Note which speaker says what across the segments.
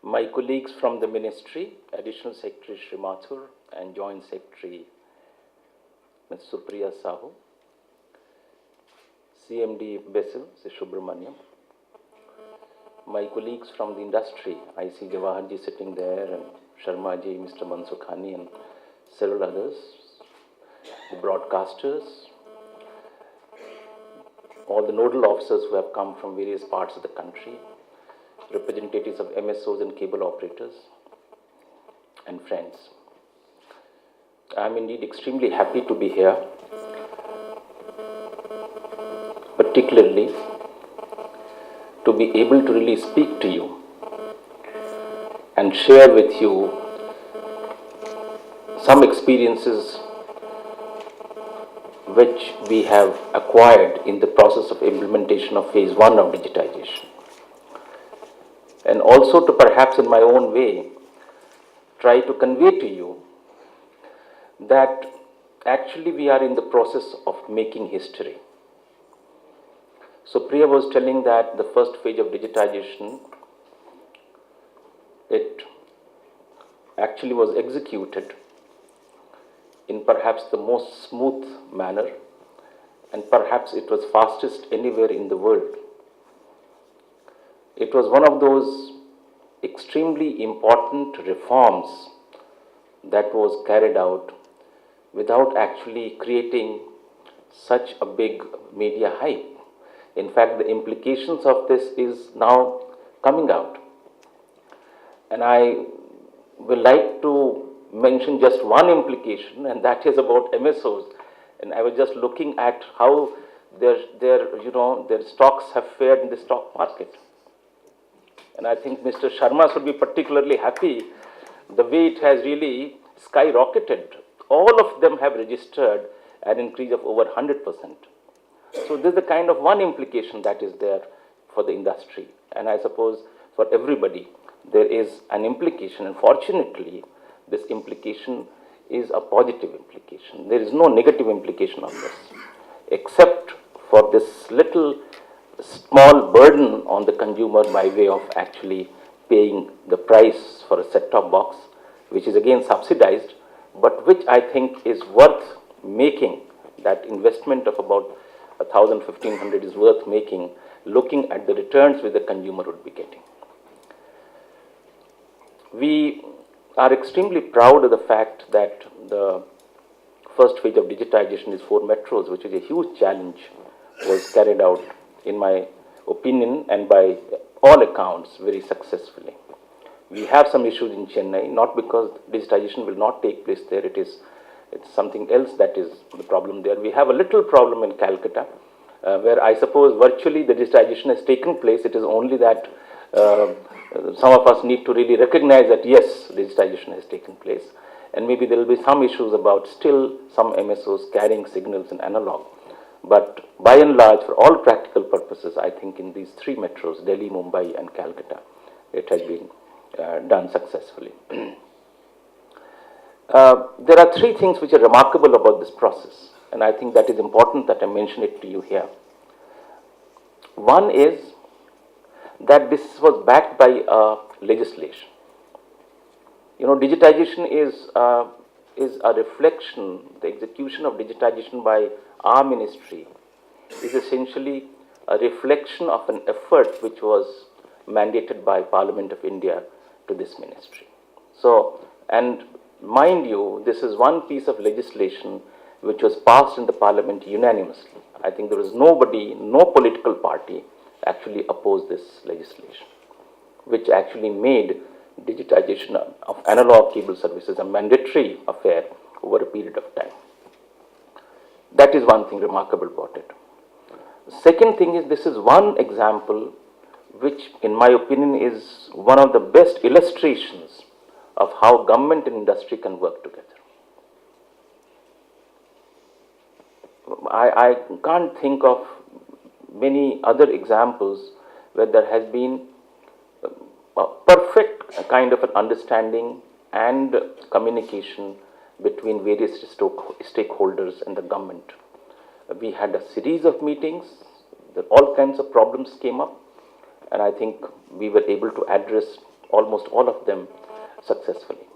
Speaker 1: My colleagues from the Ministry, Additional Secretary Shri Mathur and Joint Secretary Ms. Supriya Sahu, CMD Bessel, Sri Subramaniam, my colleagues from the industry, I see Jawaharji sitting there and Sharmaji, Mr. Mansukhani and several others, the broadcasters, all the nodal officers who have come from various parts of the country, representatives of MSOs and cable operators, and friends. I am indeed extremely happy to be here, particularly to be able to really speak to you and share with you some experiences which we have acquired in the process of implementation of phase 1 of digitization. And also to perhaps in my own way try to convey to you that actually we are in the process of making history. So Priya was telling that the first phase of digitization, it actually was executed in perhaps the most smooth manner, and perhaps it was fastest anywhere in the world. It was one of those extremely important reforms that was carried out without actually creating such a big media hype. In fact, the implications of this is now coming out. And I would like to mention just one implication, and that is about MSOs. And I was just looking at how their stocks have fared in the stock market. And I think Mr. Sharma should be particularly happy the way it has really skyrocketed. All of them have registered an increase of over 100%. So this is the kind of one implication that is there for the industry. And I suppose for everybody, there is an implication. And fortunately, this implication is a positive implication. There is no negative implication on this, except for this little small burden on the consumer by way of actually paying the price for a set-top box, which is again subsidized, but which I think is worth making. That investment of about 1,000, 1,500 is worth making, looking at the returns which the consumer would be getting. We are extremely proud of the fact that the first phase of digitization is 4 metros, which is a huge challenge, was carried out, in my opinion, and by all accounts, very successfully. We have some issues in Chennai, not because digitization will not take place there, it's something else that is the problem there. We have a little problem in Calcutta, where I suppose virtually the digitization has taken place. It is only that some of us need to really recognize that yes, digitization has taken place, and maybe there will be some issues about still some MSOs carrying signals in analog. But by and large, for all practical purposes, I think in these 3 metros, Delhi, Mumbai and Calcutta, it has been done successfully. There are 3 things which are remarkable about this process, and I think that is important that I mention it to you here. One is that this was backed by legislation. You know, digitization is a reflection, the execution of digitization by our ministry is essentially a reflection of an effort which was mandated by Parliament of India to this ministry. So, and mind you, this is one piece of legislation which was passed in the Parliament unanimously. I think there was nobody, no political party actually opposed this legislation, which actually made digitization of analog cable services a mandatory affair over a period of time. That is one thing remarkable about it. Second thing is, this is one example which, in my opinion, is one of the best illustrations of how government and industry can work together. I can't think of many other examples where there has been a perfect kind of an understanding and communication between various stakeholders and the government. We had a series of meetings, all kinds of problems came up, and I think we were able to address almost all of them successfully.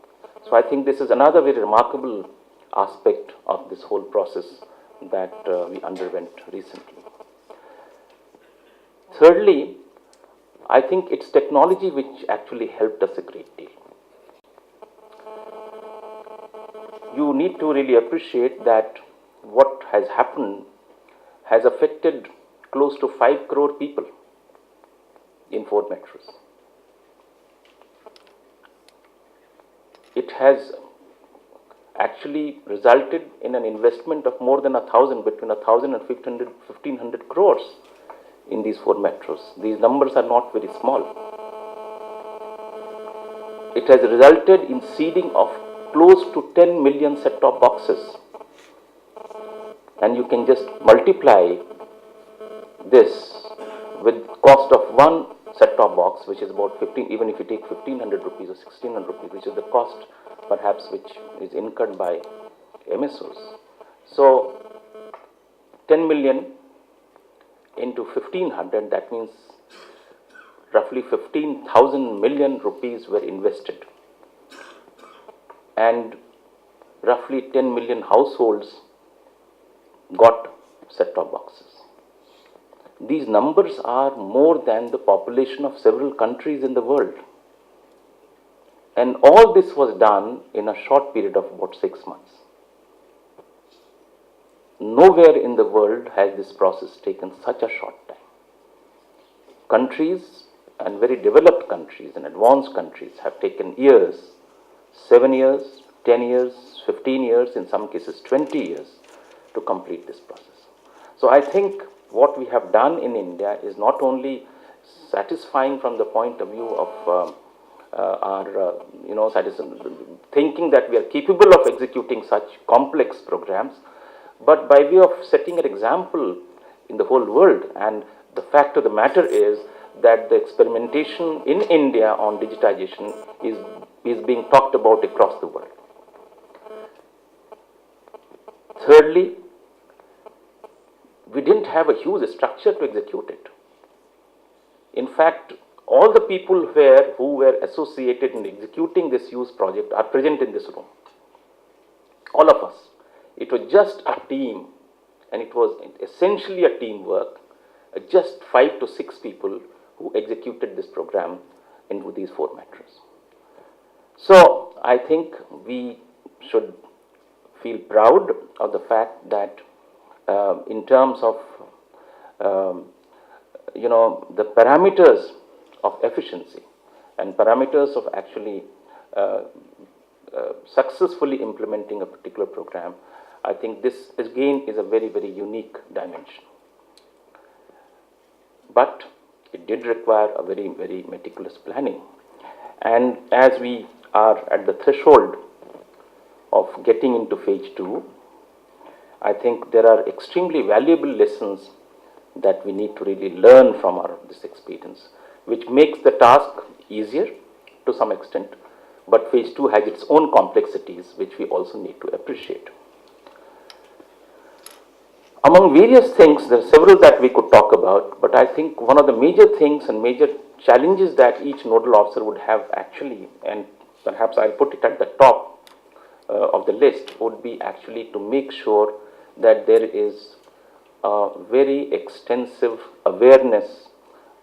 Speaker 1: So I think this is another very remarkable aspect of this whole process that we underwent recently. Thirdly, I think it's technology which actually helped us a great deal. You need to really appreciate that what has happened has affected close to 5 crore people in 4 metros. It has actually resulted in an investment of more than 1,000, between 1,000 and 1,500 crores in these 4 metros. These numbers are not very small. It has resulted in seeding of close to 10 million set-top boxes. And you can just multiply this with cost of one set-top box, which is about 15, even if you take 1,500 rupees or 1,600 rupees, which is the cost perhaps which is incurred by MSOs. So 10 million into 1,500, that means roughly 15,000 million rupees were invested. And roughly 10 million households got set-top boxes. These numbers are more than the population of several countries in the world. And all this was done in a short period of about 6 months. Nowhere in the world has this process taken such a short time. Countries, and very developed countries and advanced countries, have taken years, 7 years, 10 years, 15 years, in some cases 20 years to complete this process. So I think what we have done in India is not only satisfying from the point of view of thinking that we are capable of executing such complex programs, but by way of setting an example in the whole world. And the fact of the matter is that the experimentation in India on digitization is being talked about across the world. Thirdly, we didn't have a huge structure to execute it. In fact, all the people who were associated in executing this huge project are present in this room. All of us. It was just a team, and it was essentially a teamwork, just 5 to 6 people who executed this program into these 4 metros. So I think we should feel proud of the fact that in terms of the parameters of efficiency and parameters of actually successfully implementing a particular program, I think this again is a very, very unique dimension. But it did require a very, very meticulous planning. And as we are at the threshold of getting into phase 2, I think there are extremely valuable lessons that we need to really learn from this experience, which makes the task easier to some extent, but phase 2 has its own complexities, which we also need to appreciate. Among various things, there are several that we could talk about, but I think one of the major things and major challenges that each nodal officer would have actually, and perhaps I'll put it at the top of the list, would be actually to make sure that there is a very extensive awareness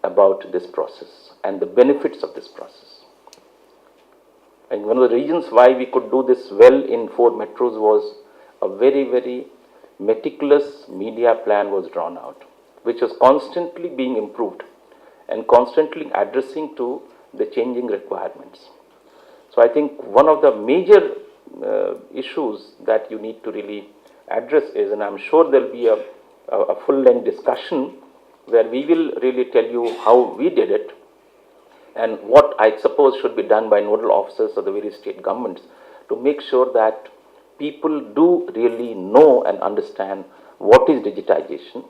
Speaker 1: about this process and the benefits of this process. And one of the reasons why we could do this well in 4 metros was a very, very meticulous media plan was drawn out, which was constantly being improved and constantly addressing to the changing requirements. So I think one of the major issues that you need to really address is, and I'm sure there'll be a full-length discussion where we will really tell you how we did it and what I suppose should be done by nodal officers of the various state governments to make sure that people do really know and understand what is digitization,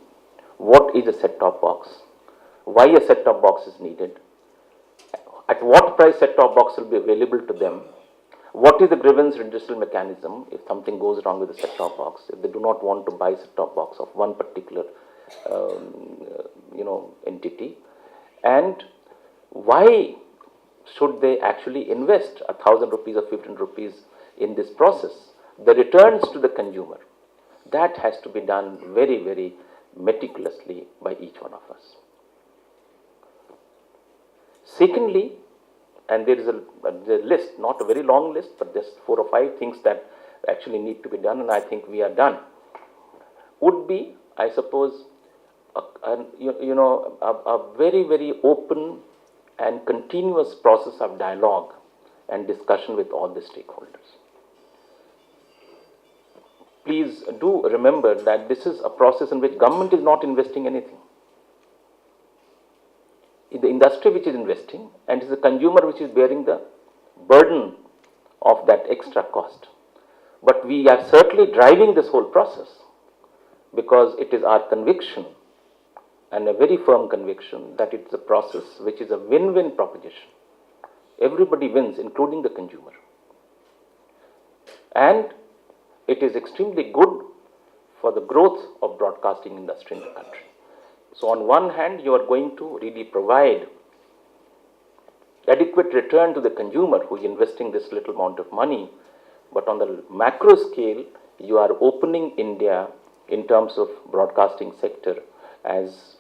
Speaker 1: what is a set-top box, why a set-top box is needed, at what price set-top box will be available to them, what is the grievance redressal mechanism if something goes wrong with the set-top box, if they do not want to buy set-top box of one particular entity, and why should they actually invest 1,000 rupees or 15 rupees in this process, the returns to the consumer, that has to be done very, very meticulously by each one of us. Secondly, and there is a list, not a very long list, but just 4 or 5 things that actually need to be done, and I think we are done, would be, I suppose, a very, very open and continuous process of dialogue and discussion with all the stakeholders. Please do remember that this is a process in which government is not investing anything. The industry which is investing, and it is the consumer which is bearing the burden of that extra cost. But we are certainly driving this whole process because it is our conviction, and a very firm conviction, that it's a process which is a win-win proposition. Everybody wins, including the consumer. And it is extremely good for the growth of broadcasting industry in the country. So on one hand, you are going to really provide adequate return to the consumer who is investing this little amount of money, but on the macro scale, you are opening India in terms of broadcasting sector as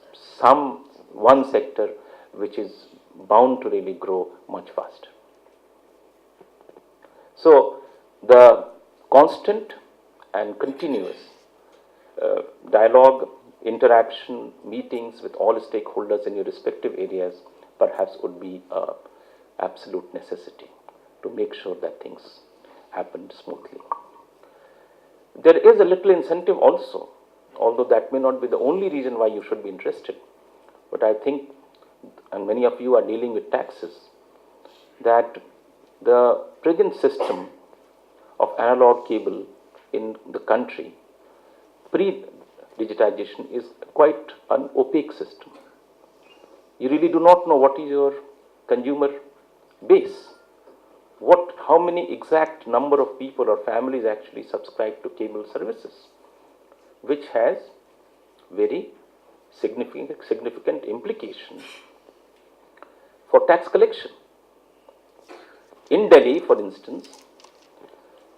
Speaker 1: one sector which is bound to really grow much faster. So the constant and continuous dialogue, interaction, meetings with all stakeholders in your respective areas perhaps would be an absolute necessity to make sure that things happen smoothly. There is a little incentive also, although that may not be the only reason why you should be interested. But I think, and many of you are dealing with taxes, that the present system of analog cable in the country, pre-digitization, is quite an opaque system. You really do not know what is your consumer base, how many exact number of people or families actually subscribe to cable services, which has very significant implications for tax collection. In Delhi, for instance,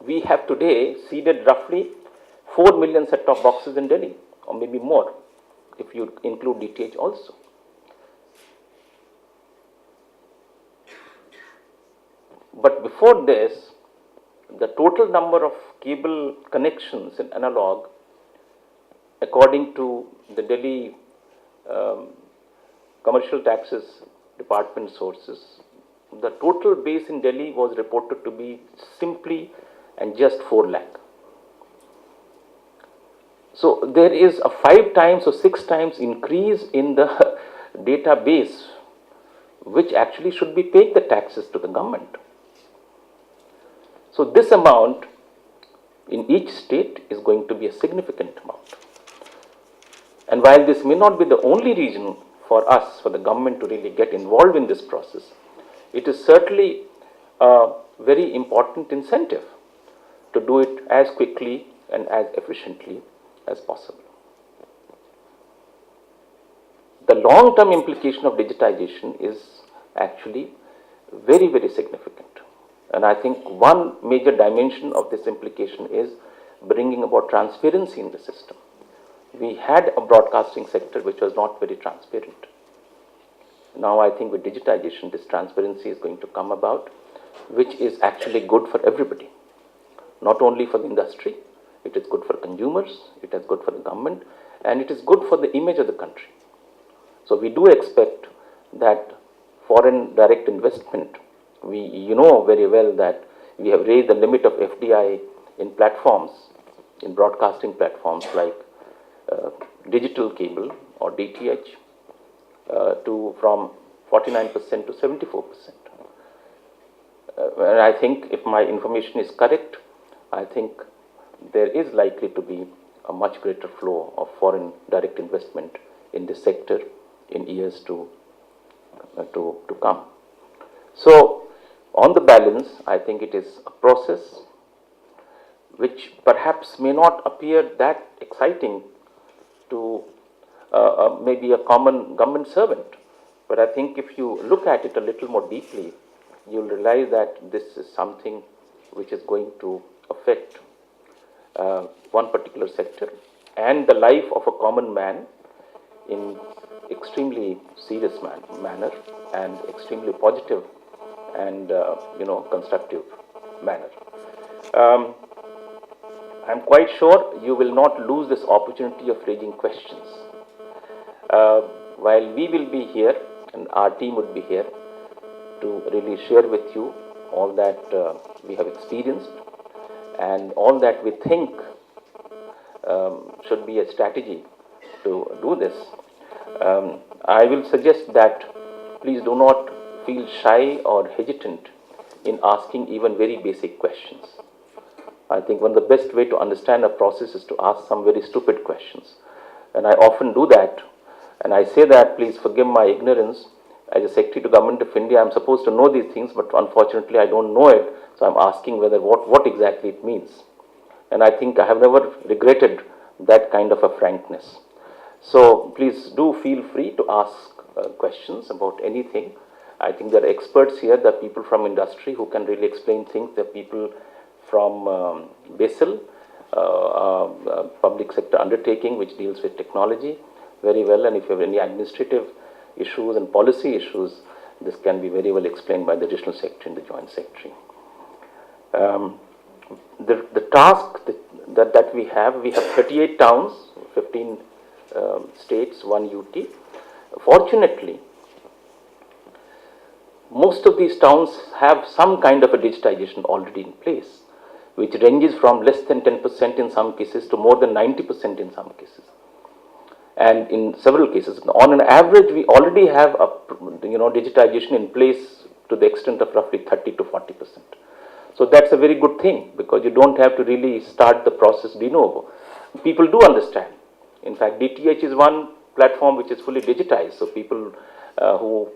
Speaker 1: we have today seeded roughly 4 million set-top boxes in Delhi, or maybe more, if you include DTH also. But before this, the total number of cable connections in analog, according to the Delhi Commercial Taxes Department sources, the total base in Delhi was reported to be simply and just 4 lakh. So there is a 5 times or 6 times increase in the database, which actually should be paying the taxes to the government. So this amount in each state is going to be a significant amount. And while this may not be the only reason for us, for the government to really get involved in this process, it is certainly a very important incentive to do it as quickly and as efficiently as possible. The long-term implication of digitization is actually very, very significant. And I think one major dimension of this implication is bringing about transparency in the system. We had a broadcasting sector which was not very transparent. Now I think with digitization, this transparency is going to come about, which is actually good for everybody. Not only for the industry, it is good for consumers, it is good for the government, and it is good for the image of the country. So we do expect that foreign direct investment, you know very well that we have raised the limit of FDI in platforms, in broadcasting platforms like digital cable or DTH from 49% to 74%. And I think if my information is correct, I think there is likely to be a much greater flow of foreign direct investment in this sector in years to come. So on the balance, I think it is a process which perhaps may not appear that exciting to maybe a common government servant. But I think if you look at it a little more deeply, you'll realize that this is something which is going to affect one particular sector and the life of a common man in extremely serious manner and extremely positive and constructive manner. I'm quite sure you will not lose this opportunity of raising questions. While we will be here and our team would be here to really share with you all that we have experienced and all that we think should be a strategy to do this, I will suggest that please do not feel shy or hesitant in asking even very basic questions. I think one of the best way to understand a process is to ask some very stupid questions. And I often do that. And I say that, please forgive my ignorance. As a Secretary to Government of India, I'm supposed to know these things, but unfortunately I don't know it. So I'm asking whether what exactly it means. And I think I have never regretted that kind of a frankness. So please do feel free to ask questions about anything. I think there are experts here, there are people from industry who can really explain things. There are people from BESIL, public sector undertaking, which deals with technology very well. And if you have any administrative issues and policy issues, this can be very well explained by the Additional Secretary and the Joint Secretary. The task that we have 38 towns, 15 states, 1 UT. Fortunately, most of these towns have some kind of a digitization already in place, which ranges from less than 10% in some cases to more than 90% in some cases. And in several cases, on an average, we already have a digitization in place to the extent of roughly 30 to 40%. So that's a very good thing, because you don't have to really start the process de novo. People do understand. In fact, DTH is one platform which is fully digitized. So people who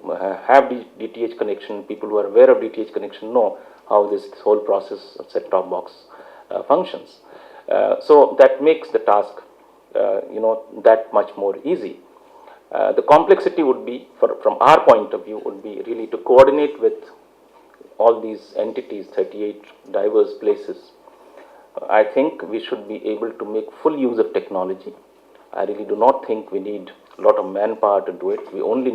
Speaker 1: have DTH connection, people who are aware of DTH connection know how this whole process of set-top box functions. So that makes the task, that much more easy. The complexity would be, from our point of view, would be really to coordinate with all these entities, 38 diverse places. I think we should be able to make full use of technology. I really do not think we need a lot of manpower to do it. We only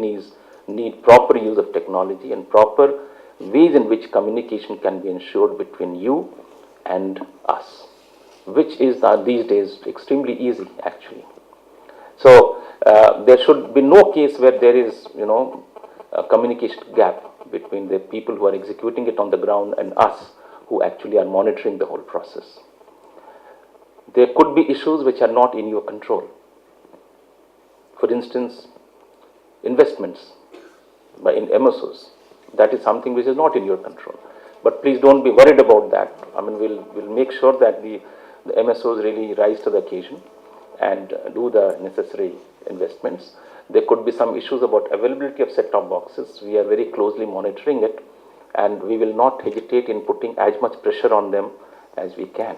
Speaker 1: need proper use of technology and proper ways in which communication can be ensured between you and us, which is these days extremely easy, actually. So there should be no case where there is, a communication gap between the people who are executing it on the ground and us who actually are monitoring the whole process. There could be issues which are not in your control. For instance, investments in MSOs. That is something which is not in your control. But please don't be worried about that. I mean, we'll make sure that the MSOs really rise to the occasion and do the necessary investments. There could be some issues about availability of set-top boxes. We are very closely monitoring it, and we will not hesitate in putting as much pressure on them as we can.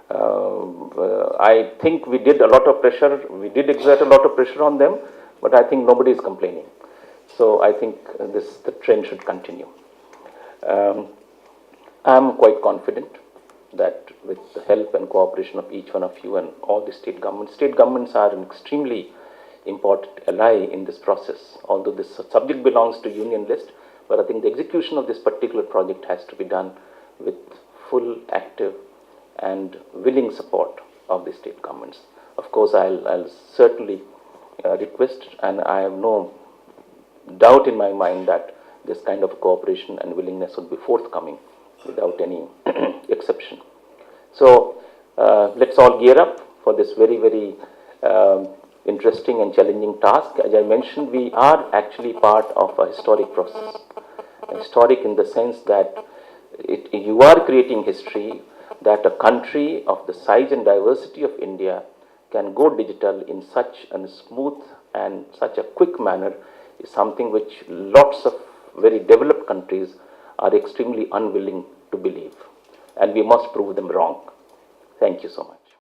Speaker 1: I think we did a lot of pressure. We did exert a lot of pressure on them, but I think nobody is complaining. So I think the trend should continue. I'm quite confident that with the help and cooperation of each one of you and all the state governments are an extremely important ally in this process. Although this subject belongs to union list, but I think the execution of this particular project has to be done with full, active and willing support of the state governments. Of course, I'll certainly request, and I have no doubt in my mind that this kind of cooperation and willingness would be forthcoming without any exception. So let's all gear up for this very, very interesting and challenging task. As I mentioned, we are actually part of a historic process. Historic in the sense that you are creating history, that a country of the size and diversity of India can go digital in such a smooth and such a quick manner is something which lots of very developed countries are extremely unwilling to believe. And we must prove them wrong. Thank you so much.